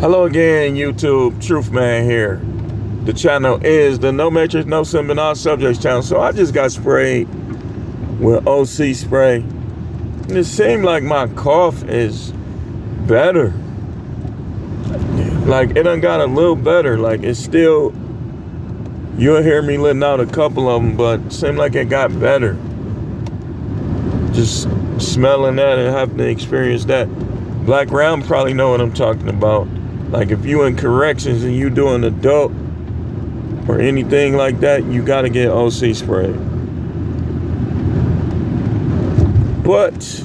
Hello again, YouTube. Truth Man here. The channel is the No Matrix, No Sim, and All Subjects channel. So I just got sprayed with OC spray. And it seemed like my cough is better. Like, it done got a little better. Like, it's still, you'll hear me letting out a couple of them, but it seemed like it got better. Just smelling that and having to experience that. Black Round probably know what I'm talking about. Like, if you in corrections and you doing adult or anything like that, you got to get OC spray. But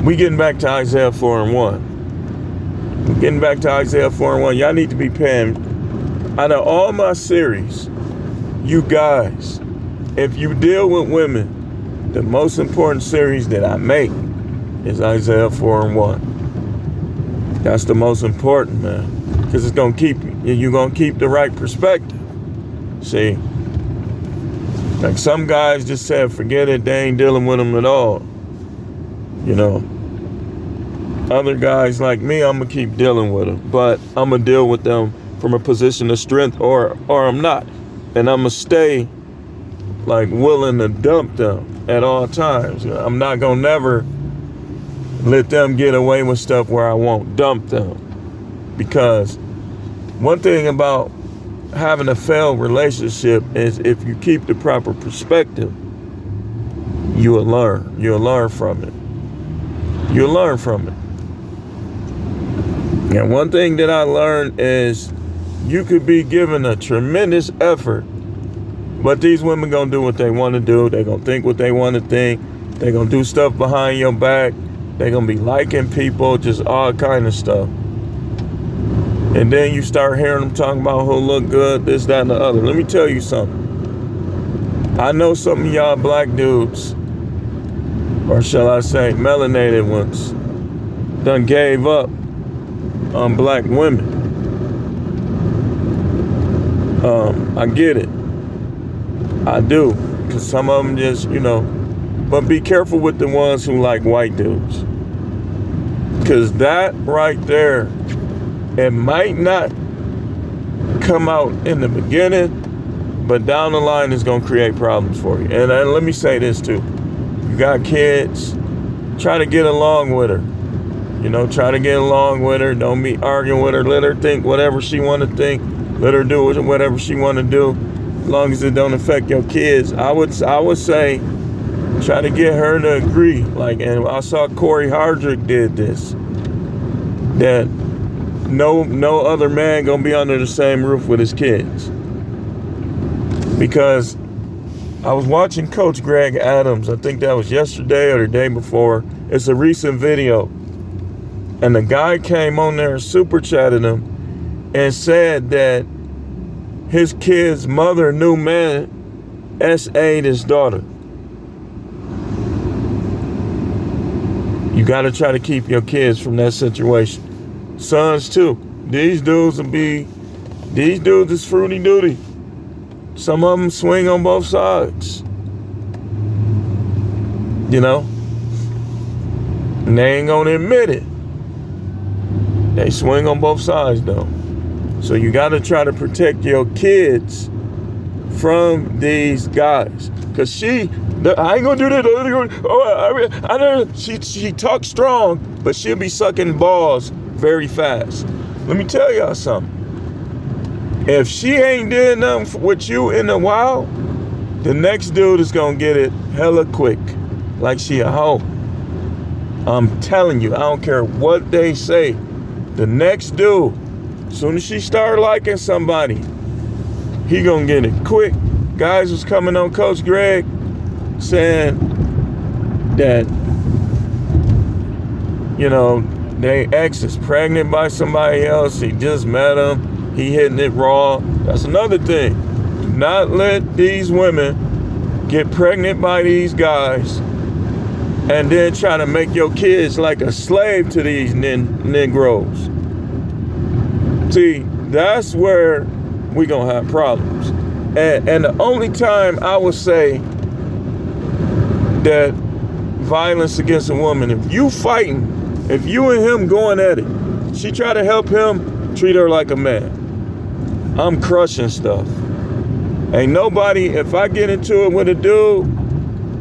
we getting back to Isaiah 4:1. Getting back to Isaiah 4:1. Y'all need to be paying. Out of all my series, you guys, if you deal with women, the most important series that I make is Isaiah 4:1. That's the most important, man. Because it's going to keep you. You're going to keep the right perspective. See? Like, some guys just said, forget it, they ain't dealing with them at all. You know? Other guys like me, I'm going to keep dealing with them. But I'm going to deal with them from a position of strength or I'm not. And I'm going to stay, like, willing to dump them at all times. I'm not going to never let them get away with stuff where I won't dump them. Because one thing about having a failed relationship is if you keep the proper perspective, you will learn. You'll learn from it. You'll learn from it. And one thing that I learned is you could be given a tremendous effort, but these women gonna do what they want to do. They gonna think what they want to think. They gonna do stuff behind your back. They gonna be liking people, just all kind of stuff. And then you start hearing them talking about who look good, this, that, and the other. Let me tell you something. I know some of y'all black dudes, or shall I say melanated ones, done gave up on black women. I get it. I do. Because some of them just, but be careful with the ones who like white dudes. Because that right there, it might not come out in the beginning, but down the line it's going to create problems for you. And let me say this too. You got kids, try to get along with her. Try to get along with her. Don't be arguing with her. Let her think whatever she want to think. Let her do whatever she want to do, as long as it don't affect your kids. I would say, try to get her to agree. And I saw Corey Hardrick did this. That no other man gonna be under the same roof with his kids. Because I was watching Coach Greg Adams. I think that was yesterday or the day before. It's a recent video. And the guy came on there and super chatted him and said that his kid's mother knew man SA'd his daughter. You got to try to keep your kids from that situation. Sons too. These dudes is fruity duty. Some of them swing on both sides. And they ain't gonna admit it. They swing on both sides though. So you gotta try to protect your kids from these guys. Cause I ain't gonna do that. I know she talks strong, but she'll be sucking balls very fast. Let me tell y'all something. If she ain't did nothing with you in a while, the next dude is gonna get it hella quick, like she a hoe. I'm telling you, I don't care what they say. The next dude, as soon as she start liking somebody, he gonna get it quick. Guys was coming on Coach Greg saying that, their ex is pregnant by somebody else. He just met him. He hitting it raw. That's another thing. Do not let these women get pregnant by these guys and then try to make your kids like a slave to these Negroes. See, that's where we gonna have problems. And the only time I would say that violence against a woman, if you fighting, if you and him going at it, She try to help him, treat her like a man. I'm crushing stuff. Ain't nobody, if I get into it with a dude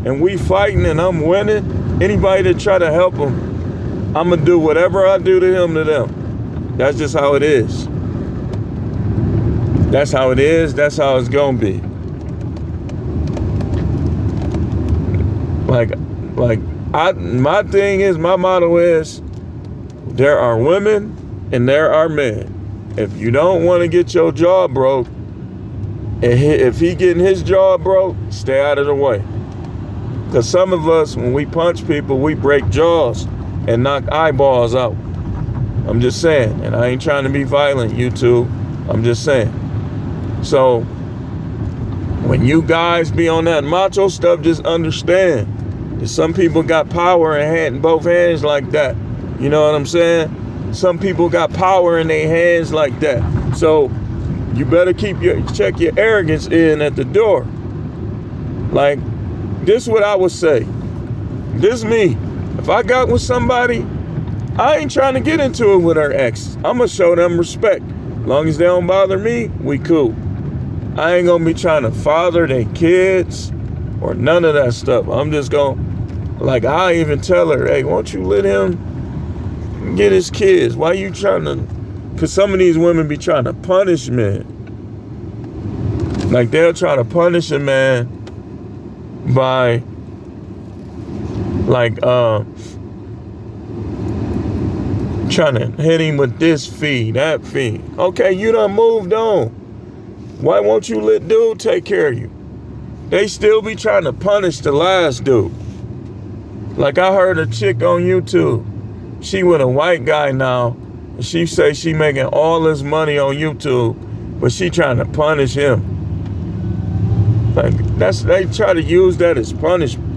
and we fighting and I'm winning, anybody that try to help him, I'm gonna do whatever I do to him to them. That's just how it is. That's how it is. That's how it's gonna be. My thing is, my motto is, there are women and there are men. If you don't want to get your jaw broke, if he getting his jaw broke, stay out of the way. Because some of us, when we punch people, we break jaws and knock eyeballs out. I'm just saying, and I ain't trying to be violent, YouTube. I'm just saying. So, when you guys be on that macho stuff, just understand that some people got power in both hands like that. You know what I'm saying? Some people got power in their hands like that. So, you better check your arrogance in at the door. Like, this is what I would say. This me. If I got with somebody, I ain't trying to get into it with her ex. I'm going to show them respect. As long as they don't bother me, we cool. I ain't going to be trying to father their kids or none of that stuff. I'm just going, like, I even tell her, hey, won't you let him get his kids? Why you trying to? Because some of these women be trying to punish men. Like, they'll try to punish a man by, like, trying to hit him with this fee, that fee. Okay, you done moved on. Why won't you let dude take care of you? They still be trying to punish the last dude. Like, I heard a chick on YouTube. She with a white guy now. And she say she making all this money on YouTube, but she trying to punish him. Like, they try to use that as punishment.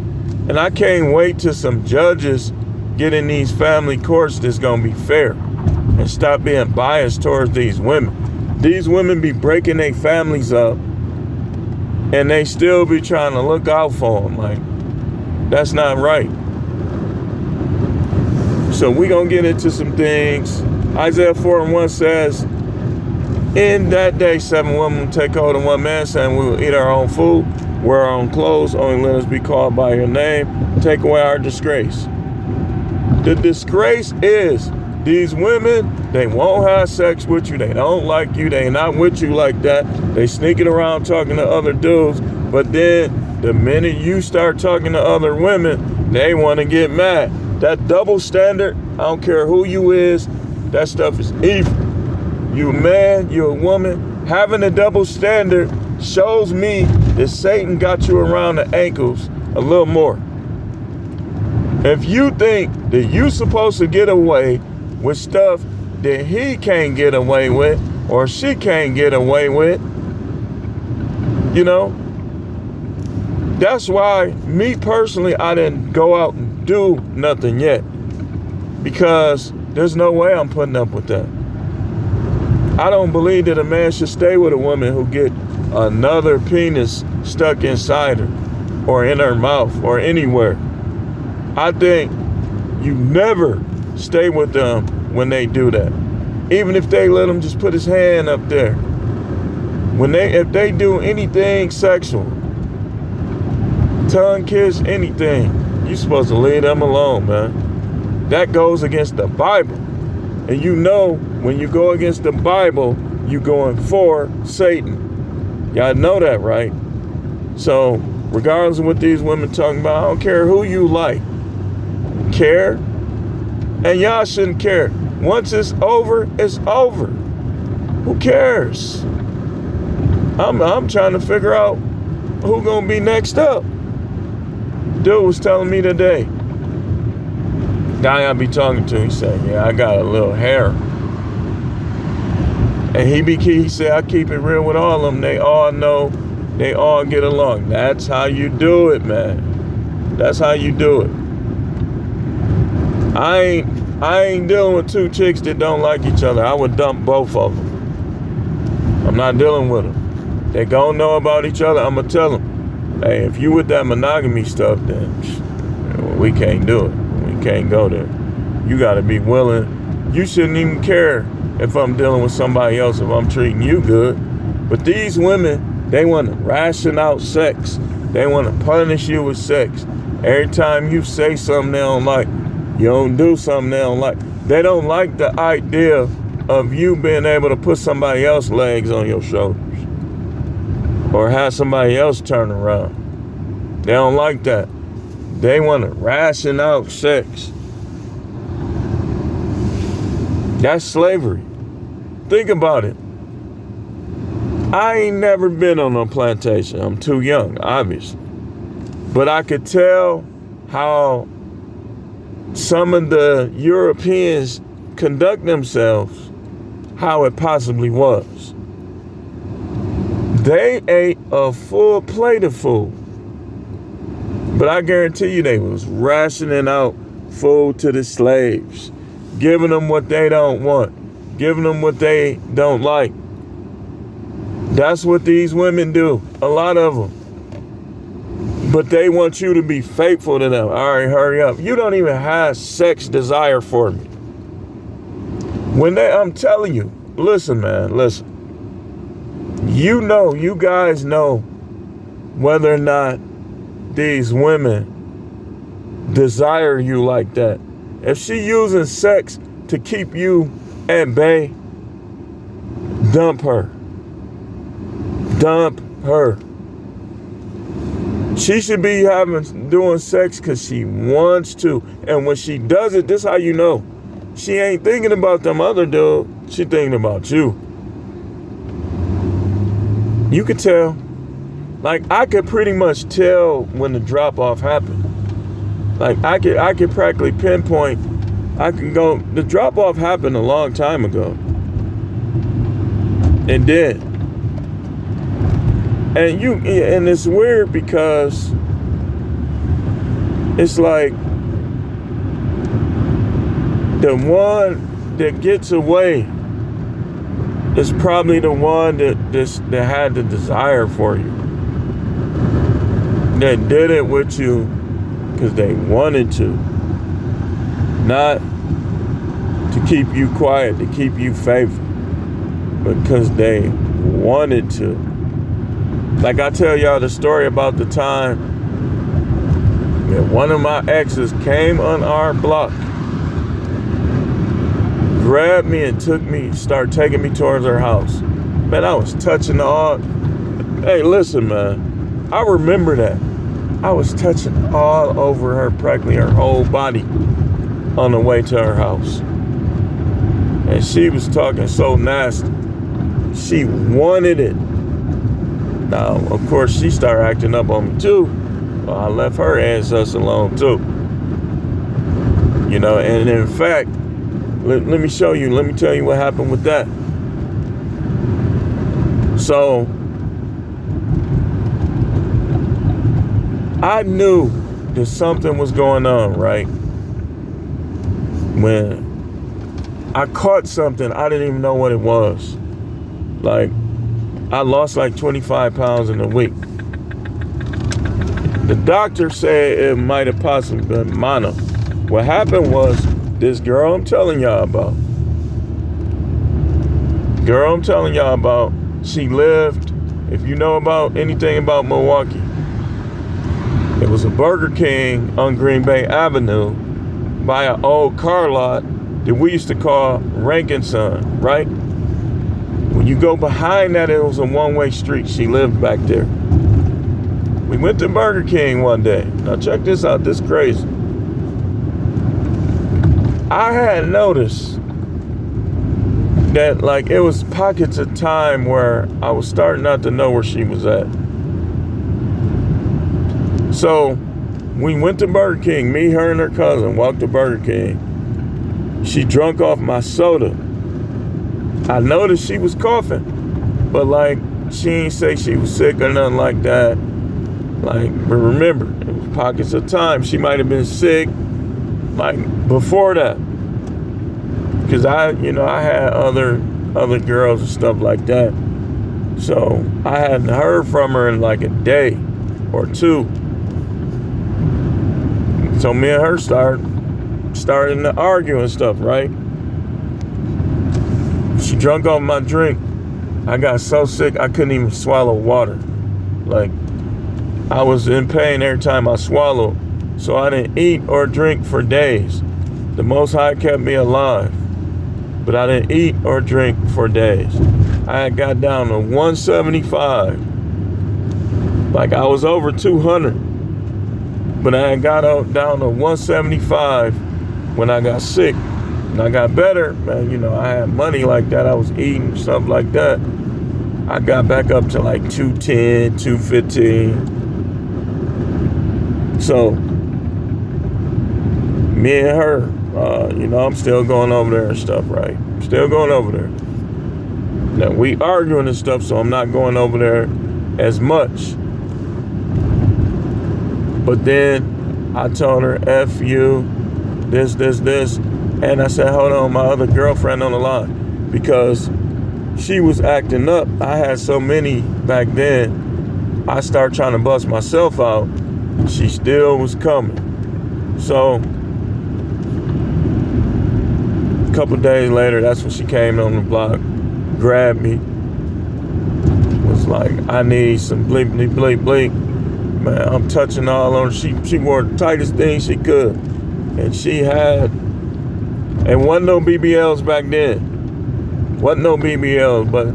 And I can't wait till some judges get in these family courts that's gonna be fair and stop being biased towards these women. These women be breaking their families up and they still be trying to look out for them. Like, that's not right. So we gonna get into some things. Isaiah 4:1 says, in that day, 7 women will take hold of one man, saying, we will eat our own food, wear our own clothes, only let us be called by your name, take away our disgrace. The disgrace is these women, they won't have sex with you, they don't like you, they not with you like that, they sneaking around talking to other dudes, but then the minute you start talking to other women, they want to get mad. That double standard, I don't care who you is, that stuff is evil. You a man, you a woman. Having a double standard shows me that Satan got you around the ankles a little more. If you think that you supposed to get away with stuff that he can't get away with or she can't get away with, you know, that's why me personally, I didn't go out and do nothing yet, because there's no way I'm putting up with that. I don't believe that a man should stay with a woman who get another penis stuck inside her or in her mouth or anywhere. I think you never stay with them when they do that. Even if they let him just put his hand up there. If they do anything sexual, tongue kiss, anything, you're supposed to leave them alone, man. That goes against the Bible. And you know, when you go against the Bible, you're going for Satan. Y'all know that, right? So, regardless of what these women talking about, I don't care who you like. Care? And y'all shouldn't care. Once it's over, it's over. Who cares? I'm trying to figure out who gonna be next up. Dude was telling me today, guy I be talking to, he said, yeah, I got a little hair. And he said, I keep it real with all of them. They all know, they all get along. That's how you do it, man. That's how you do it. I ain't dealing with two chicks that don't like each other. I would dump both of them. I'm not dealing with them. They gonna know about each other. I'm gonna tell them, hey, if you with that monogamy stuff, then we can't do it. We can't go there. You got to be willing you shouldn't even care if I'm dealing with somebody else, if I'm treating you good. But these women, they want to ration out sex. They want to punish you with sex. Every time you say something they don't like, you don't do something they don't like. They don't like the idea of you being able to put somebody else's legs on your shoulders or have somebody else turn around. They don't like that. They want to ration out sex. That's slavery. Think about it. I ain't never been on a plantation. I'm too young, obviously. But I could tell how some of the Europeans conduct themselves, how it possibly was. They ate a full plate of food. But I guarantee you they was rationing out food to the slaves, giving them what they don't want, giving them what they don't like. That's what these women do, a lot of them. But they want you to be faithful to them. All right, hurry up. You don't even have sex desire for me. I'm telling you, listen, man, listen. You guys know whether or not these women desire you like that. If she using sex to keep you at bay, dump her. Dump her. She should be doing sex because she wants to. And when she does it, this is how you know. She ain't thinking about them other dude. She thinking about you. You could tell. Like, I could pretty much tell when the drop-off happened. Like, I could practically pinpoint. I can go, the drop-off happened a long time ago. It did. And it's weird because it's like the one that gets away is probably the one that had the desire for you. That did it with you because they wanted to. Not to keep you quiet, to keep you faithful, but because they wanted to. Like I tell y'all the story about the time that one of my exes came on our block, grabbed me and started taking me towards her house. Man, I was touching all. Hey, listen, man, I remember that. I was touching all over her, practically her whole body on the way to her house. And she was talking so nasty. She wanted it. Now, of course, she started acting up on me too. Well, I left her ass alone too. You know, and in fact, let me tell you what happened with that. So, I knew that something was going on, right? When I caught something, I didn't even know what it was. Like, I lost like 25 pounds in a week. The doctor said it might have possibly been mono. What happened was, this girl I'm telling y'all about, she lived, if you know about anything about Milwaukee, it was a Burger King on Green Bay Avenue by an old car lot that we used to call Rankin Son, right? When you go behind that, it was a one-way street. She lived back there. We went to Burger King one day. Now check this out, this is crazy. I had noticed that like it was pockets of time where I was starting not to know where she was at. So we went to Burger King, me, her, and her cousin walked to Burger King. She drunk off my soda. I noticed she was coughing, but like she ain't say she was sick or nothing like that. Like, but remember, it was pockets of time. She might have been sick like before that. Cause I had other girls and stuff like that. So I hadn't heard from her in like a day or two. So me and her started to argue and stuff, right? She drunk off my drink. I got so sick I couldn't even swallow water. Like, I was in pain every time I swallowed. So I didn't eat or drink for days. The Most High kept me alive. But I didn't eat or drink for days. I had got down to 175. Like, I was over 200. But I had got down to 175 when I got sick. And I got better, man. You know, I had money like that. I was eating, stuff like that. I got back up to like 210, 215. So, me and her, you know, I'm still going over there and stuff, right? Still going over there. Now, we arguing and stuff, so I'm not going over there as much. But then I told her, F you, this. And I said, hold on, my other girlfriend on the line. Because she was acting up. I had so many back then. I started trying to bust myself out. She still was coming. So, a couple days later, that's when she came on the block, grabbed me, was like, I need some bleep. Man, I'm touching all on her. She wore the tightest thing she could. And she had, and wasn't no BBLs back then. Wasn't no BBLs, but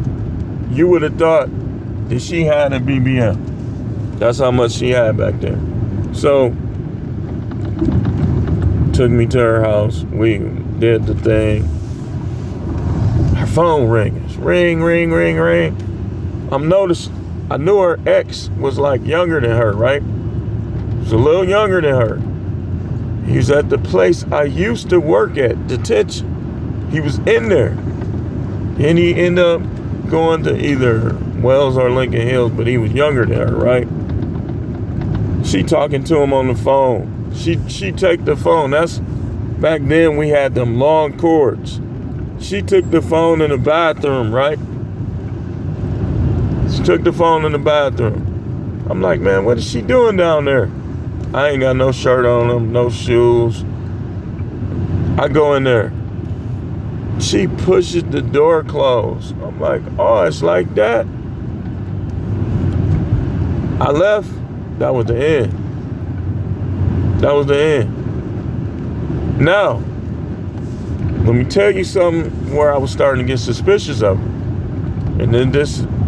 you would have thought that she had a BBL. That's how much she had back there. So, took me to her house. We did the thing. Her phone rings. Ring. I knew her ex was like younger than her, right? He was a little younger than her. He was at the place I used to work at, detention. He was in there. And he ended up going to either Wells or Lincoln Hills, but he was younger than her, right? She talking to him on the phone. She take the phone. That's back then we had them long cords. She took the phone in the bathroom, right? She took the phone in the bathroom. I'm like, man, what is she doing down there? I ain't got no shirt on, no shoes. I go in there. She pushes the door closed. I'm like, oh, it's like that. I left. That was the end. Now, let me tell you something where I was starting to get suspicious of her. And then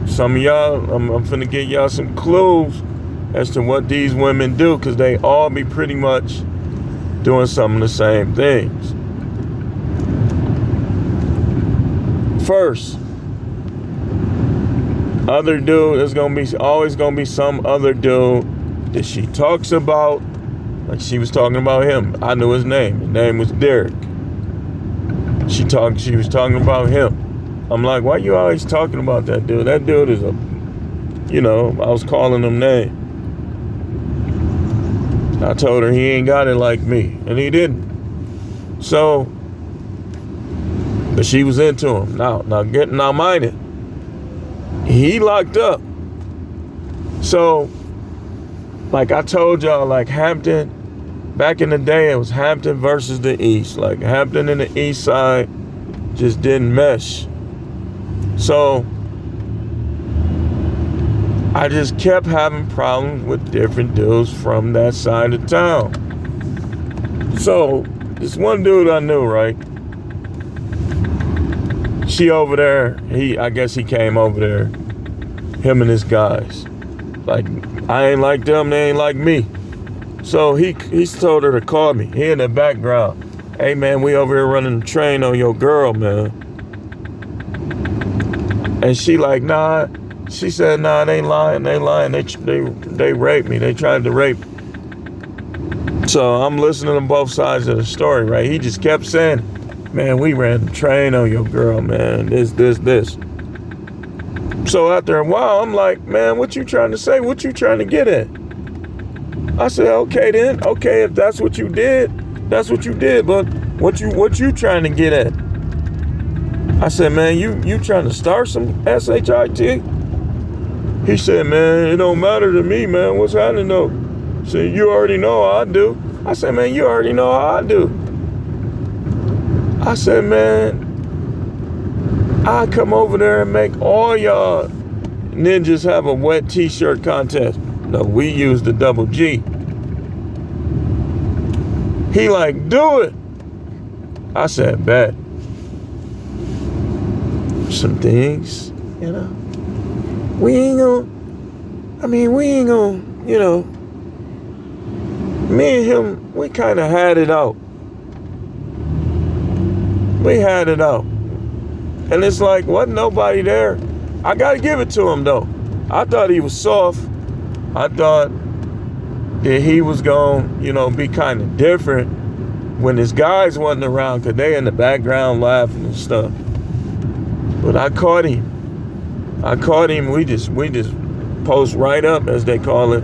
some of y'all, I'm finna give y'all some clues as to what these women do, because they all be pretty much doing some of the same things. First, other dude, there's always gonna be some other dude that she talks about, like she was talking about him. I knew his name. His name was Derek. She was talking about him. I'm like, why you always talking about that dude? That dude is I was calling him name. I told her he ain't got it like me, and he didn't. So, but she was into him. Now mind it. He locked up. So, like I told y'all, like Hampton, back in the day, it was Hampton versus the East. Like Hampton and the East side just didn't mesh. So, I just kept having problems with different dudes from that side of town. So, this one dude I knew, right? She over there, I guess he came over there, him and his guys. Like, I ain't like them, they ain't like me. So he told her to call me. He in the background. Hey man, we over here running the train on your girl, man. And she like, nah. She said, nah, they lying. They raped me. They tried to rape me. So I'm listening to both sides of the story, right? He just kept saying, man, we ran the train on your girl, man. This. So after a while, I'm like, man, what you trying to say? What you trying to get at? I said, okay then. Okay, if that's what you did, that's what you did. But what you trying to get at? I said, man, you trying to start some SHIT? He said, man, it don't matter to me, man. What's happening though? He said, you already know how I do. I said, man, you already know how I do. I said, man, I come over there and make all y'all ninjas have a wet t-shirt contest. No, we use the double G. He like, do it. I said, bet. Some things, you know, we ain't gonna, you know, me and him, we kind of had it out. We had it out. And it's like, wasn't nobody there. I got to give it to him, though. I thought he was soft. I thought that he was going to, you know, be kind of different when his guys wasn't around, because they in the background laughing and stuff. But I caught him. We just post right up, as they call it.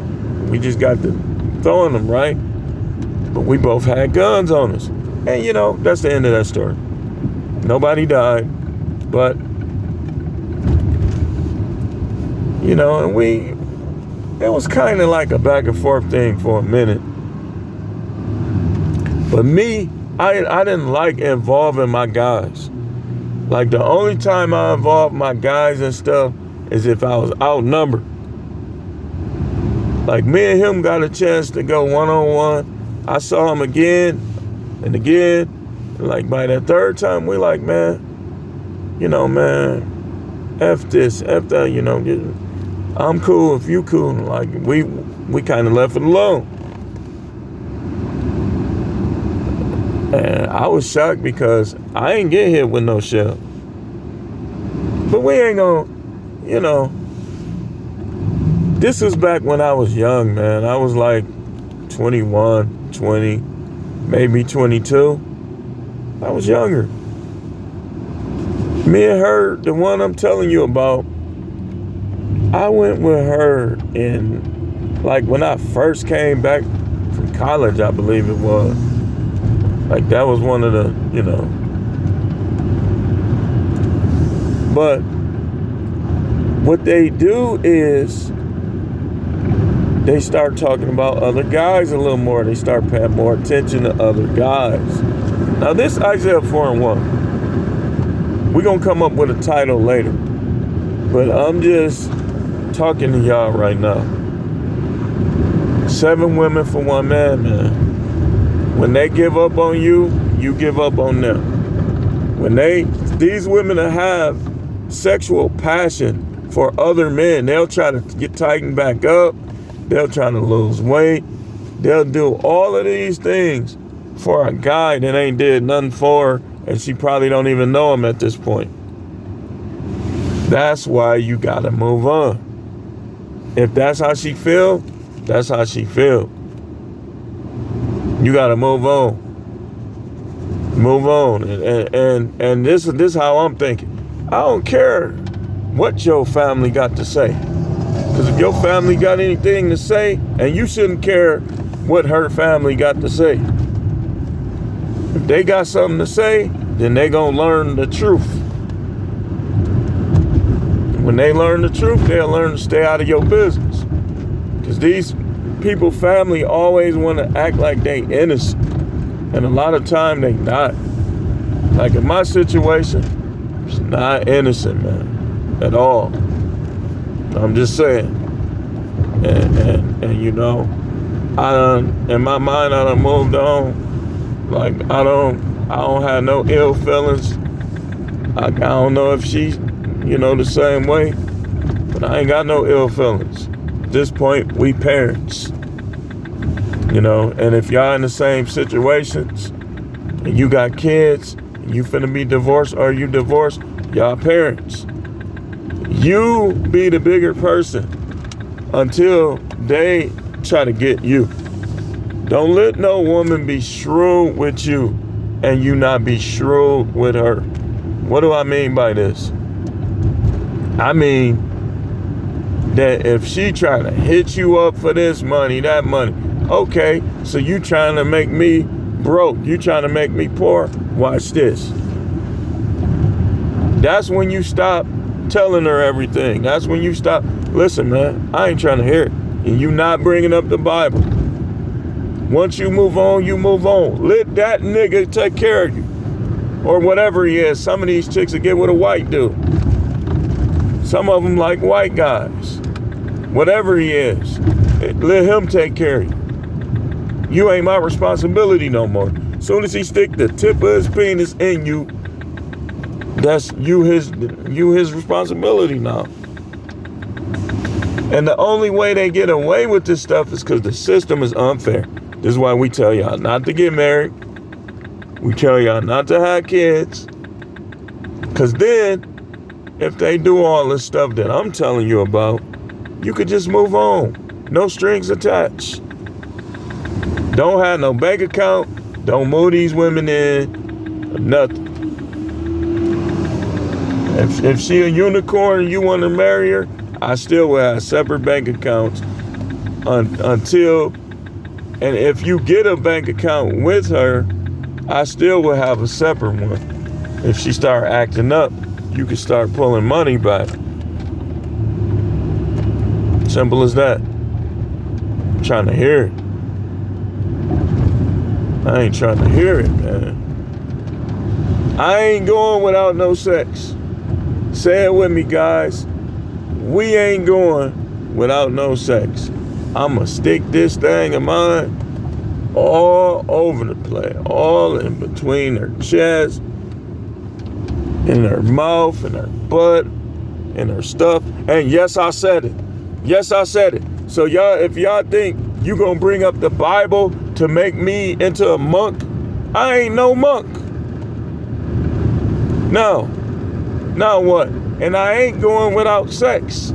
We just got to throwing them, right? But we both had guns on us. And, you know, that's the end of that story. Nobody died. But, you know, and it was kind of like a back and forth thing for a minute. But me, I didn't like involving my guys. Like, the only time I involved my guys and stuff is if I was outnumbered. Like, me and him got a chance to go one-on-one. I saw him again and again. And like, by that third time, we like, man, you know, man, F this, F that, you know. I'm cool if you cool. Like, we kind of left it alone. And I was shocked because I ain't get hit with no shell. But we ain't gonna, you know, this was back when I was young, man. I was like 21, 20, maybe 22. I was younger. Me and her, the one I'm telling you about, I went with her in, like, when I first came back from college, I believe it was. Like, that was one of the, you know. But what they do is they start talking about other guys a little more. They start paying more attention to other guys. Now, this Isaiah 4:1, we're going to come up with a title later. But I'm just talking to y'all right now. 7 women for 1 man, man. When they give up on you, you give up on them. When these women that have sexual passion for other men, they'll try to get tightened back up. They'll try to lose weight. They'll do all of these things for a guy that ain't did nothing for her, and she probably don't even know him at this point. That's why you gotta move on. If that's how she feel, that's how she feel. You gotta move on. Move on. And this is how I'm thinking. I don't care what your family got to say. Because if your family got anything to say, and you shouldn't care what her family got to say. If they got something to say, then they gonna learn the truth. When they learn the truth, they'll learn to stay out of your business. Because these people, family, always want to act like they innocent. And a lot of time they not. Like in my situation, it's not innocent, man, at all. I'm just saying. And you know, in my mind, I done moved on. Like, I don't have no ill feelings. I don't know if she's, you know, the same way, but I ain't got no ill feelings. At this point, we parents, you know, and if y'all in the same situations and you got kids and you finna be divorced or you divorced, y'all parents. You be the bigger person until they try to get you. Don't let no woman be shrewd with you and you not be shrewd with her. What do I mean by this? I mean that if she trying to hit you up for this money, that money, okay, so you trying to make me broke, you trying to make me poor, watch this. That's when you stop telling her everything. That's when you stop, listen, man, I ain't trying to hear it. And you not bringing up the Bible. Once you move on, you move on. Let that nigga take care of you. or whatever he is. Some of these chicks will get with a white dude. Some of them like white guys. Whatever he is, let him take care of you. You ain't my responsibility no more. Soon as he stick the tip of his penis in you, that's you his responsibility now. And the only way they get away with this stuff is because the system is unfair. This is why we tell y'all not to get married. We tell y'all not to have kids. Because then, if they do all this stuff that I'm telling you about, you could just move on. No strings attached. Don't have no bank account. Don't move these women in. Nothing. If she a unicorn and you want to marry her, I still will have separate bank accounts until, and if you get a bank account with her, I still will have a separate one. If she start acting up, you can start pulling money back. Simple as that. I'm trying to hear it. I ain't trying to hear it, man. I ain't going without no sex. Say it with me, guys. We ain't going without no sex. I'ma stick this thing of mine all over the place, all in between her chest, in her mouth, in her butt, in her stuff. And yes, I said it. Yes, I said it. So y'all, if y'all think you gonna bring up the Bible to make me into a monk, I ain't no monk. No. Now what? And I ain't going without sex.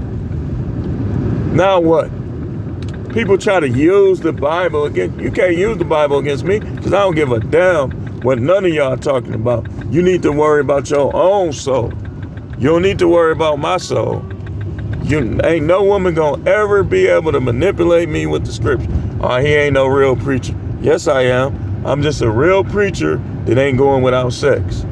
Now what? People try to use the Bible against you. Can't use the Bible against me because I don't give a damn what none of y'all talking about. You need to worry about your own soul. You don't need to worry about my soul. You ain't no woman gonna ever be able to manipulate me with the scripture. Oh, he ain't no real preacher. Yes, I am. I'm just a real preacher that ain't going without sex.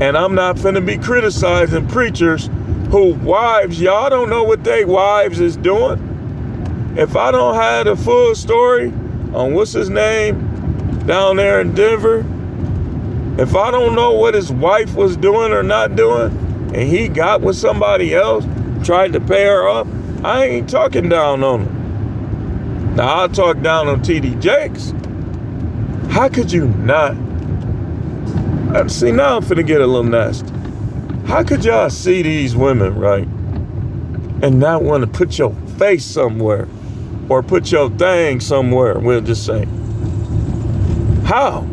And I'm not finna be criticizing preachers who wives, y'all don't know what they wives is doing. If I don't have the full story on what's his name down there in Denver, if I don't know what his wife was doing or not doing, and he got with somebody else, tried to pay her up, I ain't talking down on him. Now, I'll talk down on T.D. Jakes. How could you not? See, now I'm finna get a little nasty. How could y'all see these women, right, and not want to put your face somewhere or put your thing somewhere, we'll just say? How?